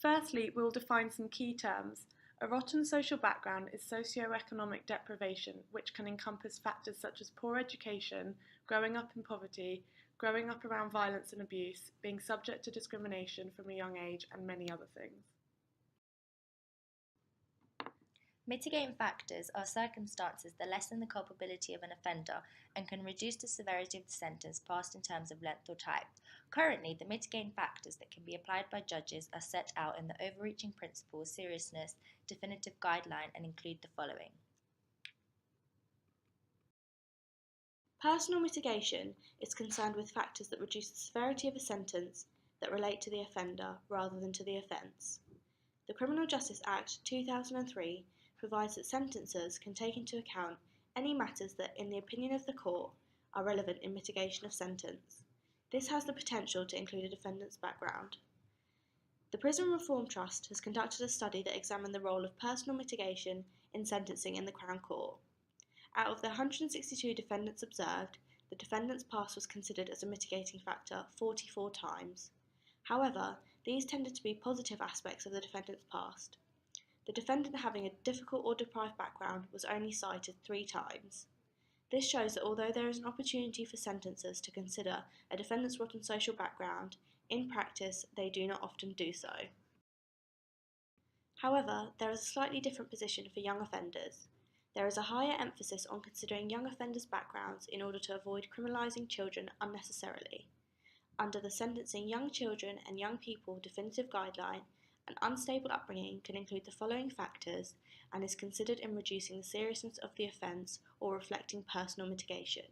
Firstly, we will define some key terms. A rotten social background is socio-economic deprivation, which can encompass factors such as poor education, growing up in poverty, growing up around violence and abuse, being subject to discrimination from a young age, and many other things. Mitigating factors are circumstances that lessen the culpability of an offender and can reduce the severity of the sentence passed in terms of length or type. Currently, the mitigating factors that can be applied by judges are set out in the overreaching principle, seriousness, definitive guideline and include the following. Personal mitigation is concerned with factors that reduce the severity of a sentence that relate to the offender rather than to the offence. The Criminal Justice Act 2003 provides that sentencers can take into account any matters that, in the opinion of the court, are relevant in mitigation of sentence. This has the potential to include a defendant's background. The Prison Reform Trust has conducted a study that examined the role of personal mitigation in sentencing in the Crown Court. Out of the 162 defendants observed, the defendant's past was considered as a mitigating factor 44 times. However, these tended to be positive aspects of the defendant's past. The defendant having a difficult or deprived background was only cited 3 times. This shows that although there is an opportunity for sentencers to consider a defendant's rotten social background, in practice they do not often do so. However, there is a slightly different position for young offenders. There is a higher emphasis on considering young offenders' backgrounds in order to avoid criminalising children unnecessarily. Under the Sentencing Young Children and Young People Definitive Guideline, an unstable upbringing can include the following factors and is considered in reducing the seriousness of the offence or reflecting personal mitigation.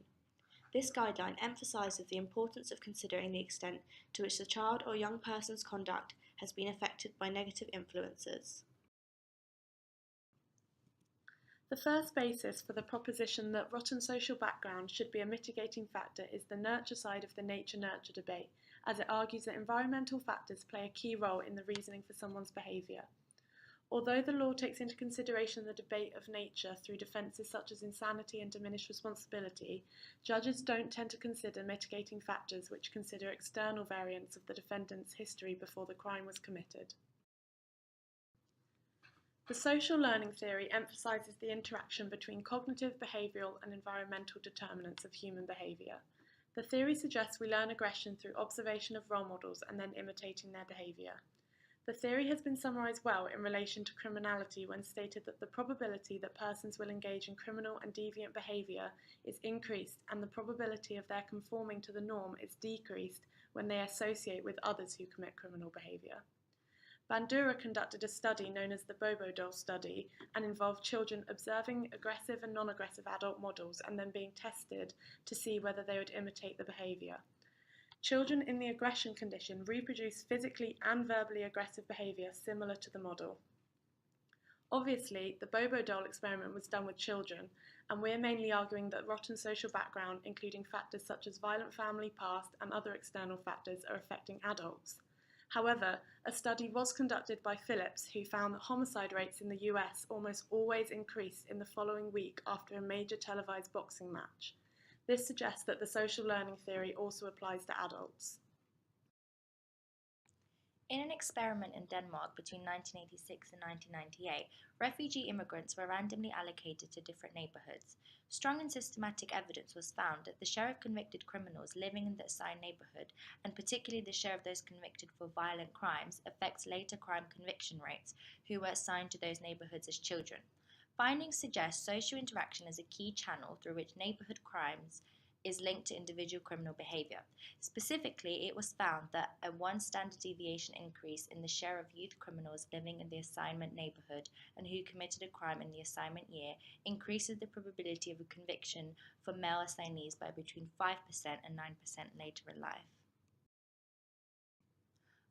This guideline emphasises the importance of considering the extent to which the child or young person's conduct has been affected by negative influences. The first basis for the proposition that rotten social background should be a mitigating factor is the nurture side of the nature-nurture debate, as it argues that environmental factors play a key role in the reasoning for someone's behaviour. Although the law takes into consideration the debate of nature through defences such as insanity and diminished responsibility, judges don't tend to consider mitigating factors which consider external variants of the defendant's history before the crime was committed. The social learning theory emphasises the interaction between cognitive, behavioural and environmental determinants of human behaviour. The theory suggests we learn aggression through observation of role models and then imitating their behaviour. The theory has been summarised well in relation to criminality when stated that the probability that persons will engage in criminal and deviant behaviour is increased and the probability of their conforming to the norm is decreased when they associate with others who commit criminal behaviour. Bandura conducted a study known as the Bobo doll study and involved children observing aggressive and non-aggressive adult models and then being tested to see whether they would imitate the behaviour. Children in the aggression condition reproduce physically and verbally aggressive behaviour similar to the model. Obviously, the Bobo doll experiment was done with children, and we're mainly arguing that rotten social background, including factors such as violent family past and other external factors, are affecting adults. However, a study was conducted by Phillips who found that homicide rates in the US almost always increased in the following week after a major televised boxing match. This suggests that the social learning theory also applies to adults. In an experiment in Denmark between 1986 and 1998, refugee immigrants were randomly allocated to different neighbourhoods. Strong and systematic evidence was found that the share of convicted criminals living in the assigned neighbourhood, and particularly the share of those convicted for violent crimes, affects later crime conviction rates who were assigned to those neighbourhoods as children. Findings suggest social interaction as a key channel through which neighbourhood crimes is linked to individual criminal behaviour. Specifically, it was found that a 1 standard deviation increase in the share of youth criminals living in the assignment neighbourhood and who committed a crime in the assignment year increases the probability of a conviction for male assignees by between 5% and 9% later in life.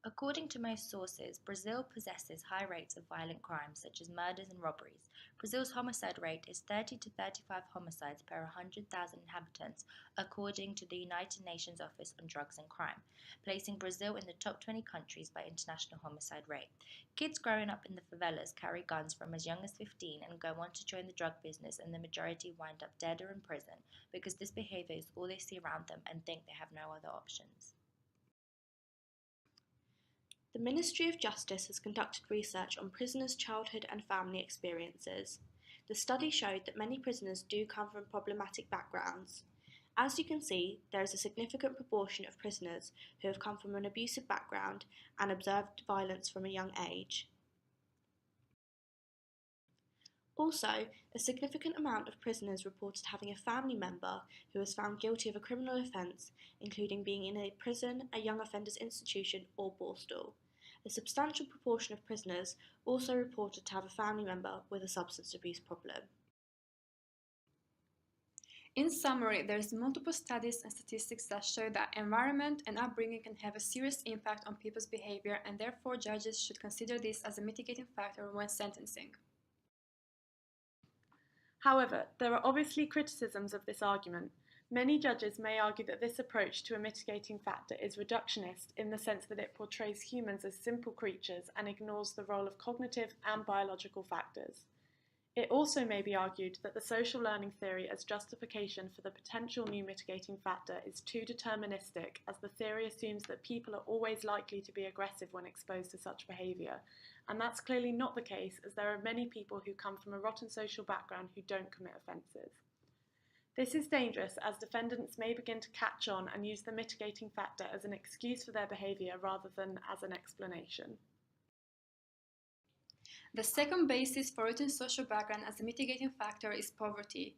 According to most sources, Brazil possesses high rates of violent crimes such as murders and robberies. Brazil's homicide rate is 30 to 35 homicides per 100,000 inhabitants, according to the United Nations Office on Drugs and Crime, placing Brazil in the top 20 countries by international homicide rate. Kids growing up in the favelas carry guns from as young as 15 and go on to join the drug business, and the majority wind up dead or in prison because this behaviour is all they see around them and think they have no other options. The Ministry of Justice has conducted research on prisoners' childhood and family experiences. The study showed that many prisoners do come from problematic backgrounds. As you can see, there is a significant proportion of prisoners who have come from an abusive background and observed violence from a young age. Also, a significant amount of prisoners reported having a family member who was found guilty of a criminal offence, including being in a prison, a young offenders institution, or borstal. A substantial proportion of prisoners also reported to have a family member with a substance abuse problem. In summary, there is multiple studies and statistics that show that environment and upbringing can have a serious impact on people's behavior, and therefore judges should consider this as a mitigating factor when sentencing. However, there are obviously criticisms of this argument. Many judges may argue that this approach to a mitigating factor is reductionist in the sense that it portrays humans as simple creatures and ignores the role of cognitive and biological factors. It also may be argued that the social learning theory as justification for the potential new mitigating factor is too deterministic, as the theory assumes that people are always likely to be aggressive when exposed to such behaviour, and that's clearly not the case, as there are many people who come from a rotten social background who don't commit offences. This is dangerous, as defendants may begin to catch on and use the mitigating factor as an excuse for their behaviour rather than as an explanation. The second basis for rotten social background as a mitigating factor is poverty.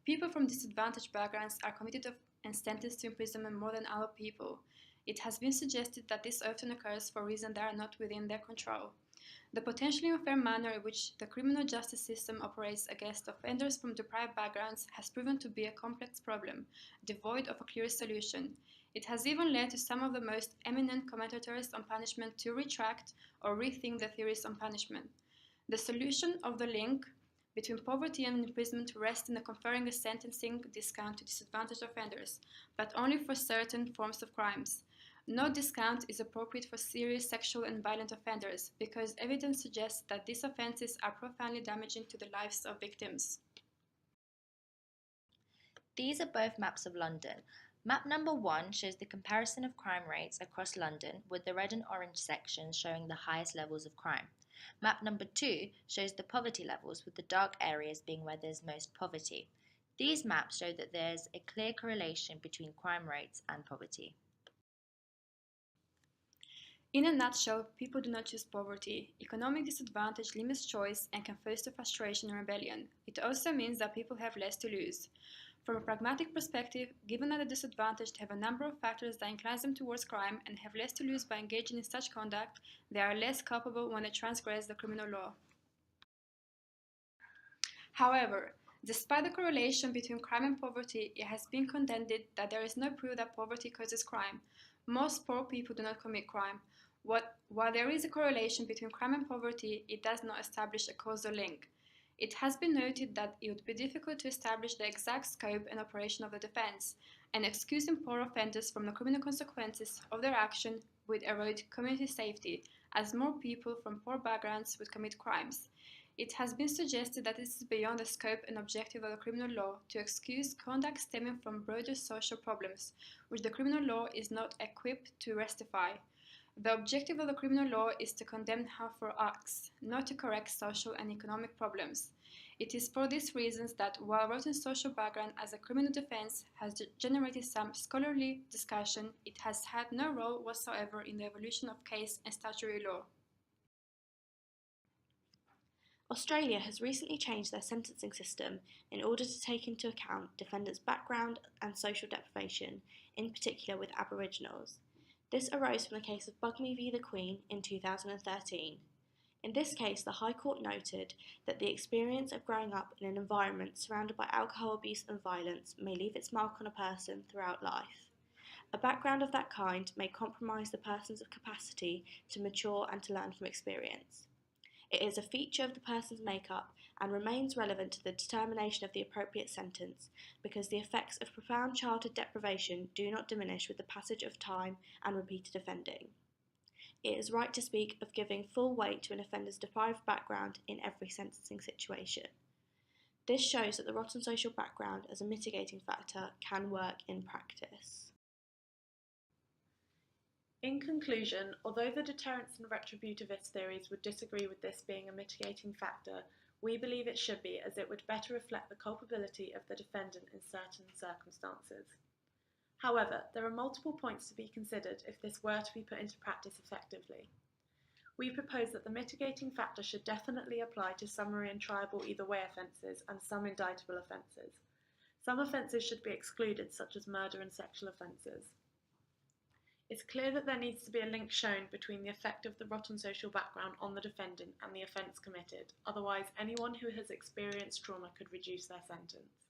People from disadvantaged backgrounds are committed and sentenced to imprisonment more than other people. It has been suggested that this often occurs for reasons that are not within their control. The potentially unfair manner in which the criminal justice system operates against offenders from deprived backgrounds has proven to be a complex problem, devoid of a clear solution. It has even led to some of the most eminent commentators on punishment to retract or rethink the theories on punishment. The solution of the link between poverty and imprisonment rests in conferring a sentencing discount to disadvantaged offenders, but only for certain forms of crimes. No discount is appropriate for serious sexual and violent offenders because evidence suggests that these offences are profoundly damaging to the lives of victims. These are both maps of London. Map number 1 shows the comparison of crime rates across London, with the red and orange sections showing the highest levels of crime. Map number 2 shows the poverty levels, with the dark areas being where there's most poverty. These maps show that there's a clear correlation between crime rates and poverty. In a nutshell, people do not choose poverty. Economic disadvantage limits choice and can foster frustration and rebellion. It also means that people have less to lose. From a pragmatic perspective, given that the disadvantaged have a number of factors that incline them towards crime and have less to lose by engaging in such conduct, they are less culpable when they transgress the criminal law. However, despite the correlation between crime and poverty, it has been contended that there is no proof that poverty causes crime. Most poor people do not commit crime. While there is a correlation between crime and poverty, it does not establish a causal link. It has been noted that it would be difficult to establish the exact scope and operation of the defense, and excusing poor offenders from the criminal consequences of their action would erode community safety, as more people from poor backgrounds would commit crimes. It has been suggested that this is beyond the scope and objective of the criminal law to excuse conduct stemming from broader social problems, which the criminal law is not equipped to rectify. The objective of the criminal law is to condemn harmful acts, not to correct social and economic problems. It is for these reasons that, while rotten social background as a criminal defense has generated some scholarly discussion, it has had no role whatsoever in the evolution of case and statutory law. Australia has recently changed their sentencing system in order to take into account defendants' background and social deprivation, in particular with Aboriginals. This arose from the case of Bugmy v. the Queen in 2013. In this case, the High Court noted that the experience of growing up in an environment surrounded by alcohol abuse and violence may leave its mark on a person throughout life. A background of that kind may compromise the person's capacity to mature and to learn from experience. It is a feature of the person's makeup and remains relevant to the determination of the appropriate sentence because the effects of profound childhood deprivation do not diminish with the passage of time and repeated offending. It is right to speak of giving full weight to an offender's deprived background in every sentencing situation. This shows that the rotten social background as a mitigating factor can work in practice. In conclusion, although the deterrence and retributivist theories would disagree with this being a mitigating factor, we believe it should be, as it would better reflect the culpability of the defendant in certain circumstances. However, there are multiple points to be considered if this were to be put into practice effectively. We propose that the mitigating factor should definitely apply to summary and triable either way offences and some indictable offences. Some offences should be excluded, such as murder and sexual offences. It's clear that there needs to be a link shown between the effect of the rotten social background on the defendant and the offence committed, otherwise anyone who has experienced trauma could reduce their sentence.